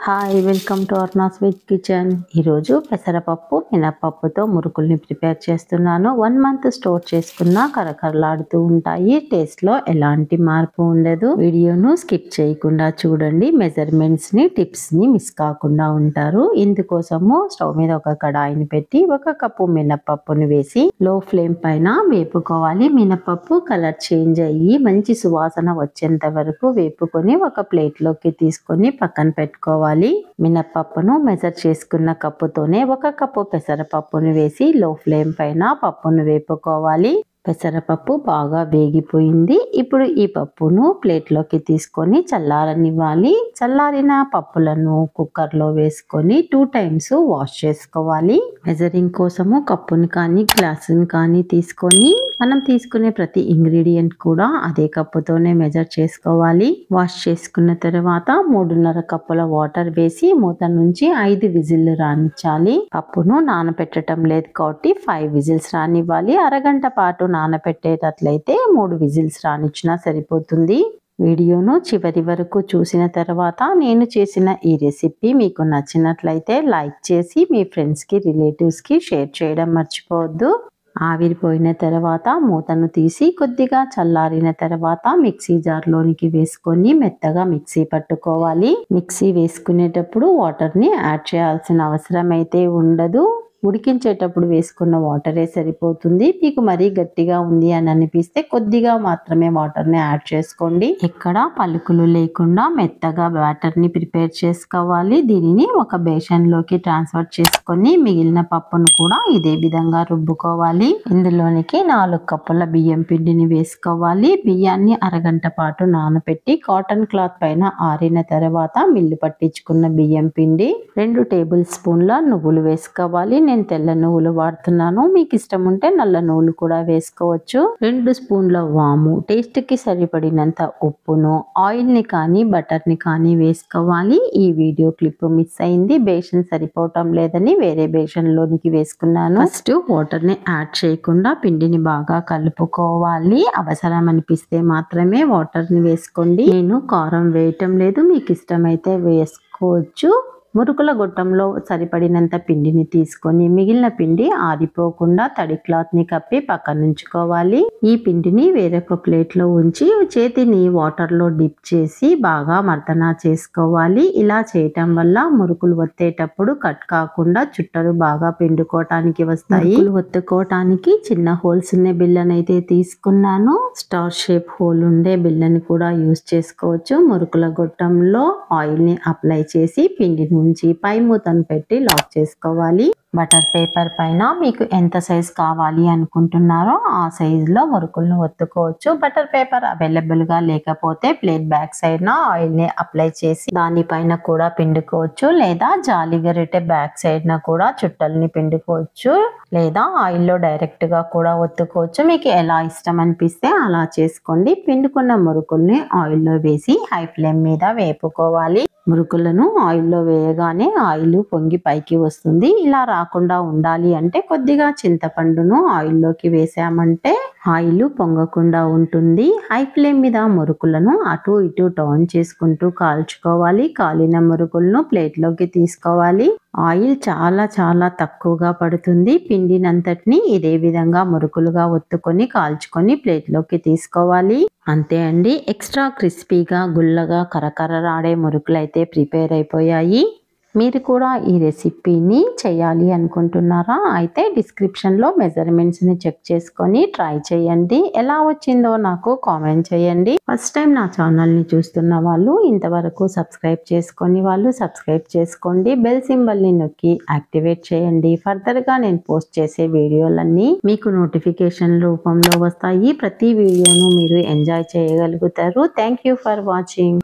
Hi welcome to అర్నా sweet kitchen. ఈరోజు పెసరపప్పు మినపప్పుతో మురుకుల్ని prepare చేస్తున్నాను. 1 మంత్ స్టోర్ చేసుకున్న కరకరలాడుతూ ఉంటాయి. టేస్ట్లో ఎలాంటి మార్పు ఉండదు. వీడియోను స్కిప్ చేయకుండా చూడండి. మెజర్మెంట్స్ని టిప్స్ని మిస్ కాకుండా ఉంటారు. ఇందుకోసము స్టవ్ మీద ఒక కడాయిని పెట్టి 1 కప్పు మినపప్పును వేసి లో ఫ్లేమ్ పైన వేపుకోవాలి. మినపప్పు కలర్ చేంజ్ అయ్యి మంచి సువాసన వచ్చేంత వరకు వేపుకొని ఒక ప్లేట్లోకి తీసుకొని పక్కన పెట్టుకోవాలి. మినపప్పును మెజర్ చేసుకున్న కప్పుతోనే 1 కప్పు పెసరపప్పును వేసి లో ఫ్లేమ్ పైన పప్పును వేపుకోవాలి. పెసరపప్పు బాగా వేగిపోయింది. ఇప్పుడు ఈ పప్పును ప్లేట్లోకి తీసుకొని చల్లారనివ్వాలి. చల్లారిన పప్పులను కుక్కర్లో వేసుకొని 2 టైమ్స్ వాష్ చేసుకోవాలి. మెజరింగ్ కోసము కప్పుని కానీ గ్లాసుని కానీ తీసుకొని మనం తీసుకునే ప్రతి ఇంగ్రీడియంట్ కూడా అదే కప్పుతోనే మెజర్ చేసుకోవాలి. వాష్ చేసుకున్న తర్వాత 3.5 కప్పుల వాటర్ వేసి మూత నుంచి 5 విజిల్లు రానిచ్చాలి. పప్పును నానబెట్టడం లేదు కాబట్టి 5 విజిల్స్ రానివ్వాలి. అరగంట పాటు నానబెట్టేటట్లయితే 3 విజిల్స్ రానిచ్చినా సరిపోతుంది. వీడియోను చివరి వరకు చూసిన తర్వాత నేను చేసిన ఈ రెసిపీ మీకు నచ్చినట్లయితే లైక్ చేసి మీ ఫ్రెండ్స్కి రిలేటివ్స్కి షేర్ చేయడం మర్చిపోవద్దు. ఆవిరిపోయిన తర్వాత మూతను తీసి కొద్దిగా చల్లారిన తర్వాత మిక్సీ జార్లోనికి వేసుకొని మెత్తగా మిక్సీ పట్టుకోవాలి. మిక్సీ వేసుకునేటప్పుడు వాటర్ని యాడ్ చేయాల్సిన అవసరం అయితే ఉండదు. ఉడికించేటప్పుడు వేసుకున్న వాటరే సరిపోతుంది. మీకు మరీ గట్టిగా ఉంది అని అనిపిస్తే కొద్దిగా మాత్రమే వాటర్ని యాడ్ చేసుకోండి. ఎక్కడ పలుకులు లేకుండా మెత్తగా బ్యాటర్ని ప్రిపేర్ చేసుకోవాలి. దీనిని ఒక బేషన్లోకి ట్రాన్స్ఫర్ చేసుకొని మిగిలిన పప్పును కూడా ఇదే విధంగా రుబ్బుకోవాలి. ఇందులోనికి 4 కప్పుల బియ్యం పిండిని వేసుకోవాలి. బియ్యాన్ని అరగంట పాటు నానబెట్టి కాటన్ క్లాత్ పైన ఆరిన తర్వాత మిల్లు పట్టించుకున్న బియ్యం పిండి, 2 టేబుల్ స్పూన్ల నువ్వులు వేసుకోవాలి. నేను తెల్ల నువ్వులు వాడుతున్నాను. మీకు ఇష్టం ఉంటే నల్ల నువ్వులు కూడా వేసుకోవచ్చు. 2 స్పూన్ల వాము, టేస్ట్కి సరిపడినంత ఉప్పును, ఆయిల్ని కానీ బటర్ని కానీ వేసుకోవాలి. ఈ వీడియో క్లిప్ మిస్ అయింది. బేషన్ సరిపోవటం లేదని వేరే బేషన్లోనికి వేసుకున్నాను. ఫస్ట్ వాటర్ని యాడ్ చేయకుండా పిండిని బాగా కలుపుకోవాలి. అవసరం అనిపిస్తే మాత్రమే వాటర్ని వేసుకోండి. నేను కారం వేయటం లేదు, మీకు ఇష్టమైతే వేసుకోవచ్చు. మురుకుల గొట్టంలో సరిపడినంత పిండిని తీసుకొని మిగిలిన పిండి ఆరిపోకుండా తడి క్లాత్ని కప్పి పక్కన ఉంచుకోవాలి. ఈ పిండిని వేరొక ప్లేట్లో ఉంచి చేతిని వాటర్లో డిప్ చేసి బాగా మర్దన చేసుకోవాలి. ఇలా చేయటం వల్ల మురుకులు ఒత్తేటప్పుడు కట్ కాకుండా చుట్టలు బాగా పిండుకోవటానికి వస్తాయి. మురుకులు ఒత్తుకోవటానికి చిన్న హోల్స్ ఉన్న బిళ్ళనైతే తీసుకున్నాను. స్టార్ షేప్ హోల్ ఉండే బిళ్ళని కూడా యూజ్ చేసుకోవచ్చు. మురుకుల గొట్టంలో ఆయిల్ని అప్లై చేసి పిండిని ఉంచి పై మూతను పెట్టి లాక్ చేసుకోవాలి. బటర్ పేపర్ పైన మీకు ఎంత సైజ్ కావాలి అనుకుంటున్నారో ఆ సైజులో మురుకులను ఒత్తుకోవచ్చు. బటర్ పేపర్ అవైలబుల్గా లేకపోతే ప్లేట్ బ్యాక్ సైడ్న ఆయిల్ని అప్లై చేసి దానిపైన కూడా పిండుకోవచ్చు. లేదా జాలి గరిటె బ్యాక్ సైడ్న కూడా చుట్టల్ని పిండుకోవచ్చు. లేదా ఆయిల్లో డైరెక్ట్గా కూడా ఒత్తుకోవచ్చు. మీకు ఎలా ఇష్టం అనిపిస్తే అలా చేసుకోండి. పిండుకున్న మురుకుల్ని ఆయిల్లో వేసి హై ఫ్లేమ్ మీద వేపుకోవాలి. మురుకులను ఆయిల్లో వేయగానే ఆయిల్ పొంగి పైకి వస్తుంది. ఇలా రాకుండా ఉండాలి అంటే కొద్దిగా చింతపండును ఆయిల్లోకి వేసామంటే ఆయిల్ పొంగకుండా ఉంటుంది. హై ఫ్లేమ్ మీద మురుకులను అటు ఇటు టర్న్ చేసుకుంటూ కాల్చుకోవాలి. కాలిన మురుకులను ప్లేట్లోకి తీసుకోవాలి. ఆయిల్ చాలా తక్కువగా పడుతుంది. పిండినంతటిని ఇదే విధంగా మురుకులుగా ఒత్తుకొని కాల్చుకొని ప్లేట్లోకి తీసుకోవాలి. అంతే అండి. ఎక్స్ట్రా క్రిస్పీగా గుల్లగా కరకరలాడే మురుకులు అయితే ప్రిపేర్ అయిపోయాయి. మీరు కూడా ఈ రెసిపీని చేయాలి అనుకుంటున్నారా? అయితే డిస్క్రిప్షన్లో మెజర్మెంట్స్ని చెక్ చేసుకొని ట్రై చేయండి. ఎలా వచ్చిందో నాకు కామెంట్ చేయండి. ఫస్ట్ టైం నా ఛానల్ని చూస్తున్న వాళ్ళు, ఇంతవరకు సబ్స్క్రైబ్ చేసుకొని వాళ్ళు సబ్స్క్రైబ్ చేసుకోండి. బెల్ సింబల్ని నొక్కి యాక్టివేట్ చేయండి. ఫర్దర్గా నేను పోస్ట్ చేసే వీడియోలన్నీ మీకు నోటిఫికేషన్ రూపంలో వస్తాయి. ప్రతి వీడియోను మీరు ఎంజాయ్ చేయగలుగుతారు. Thank you for watching.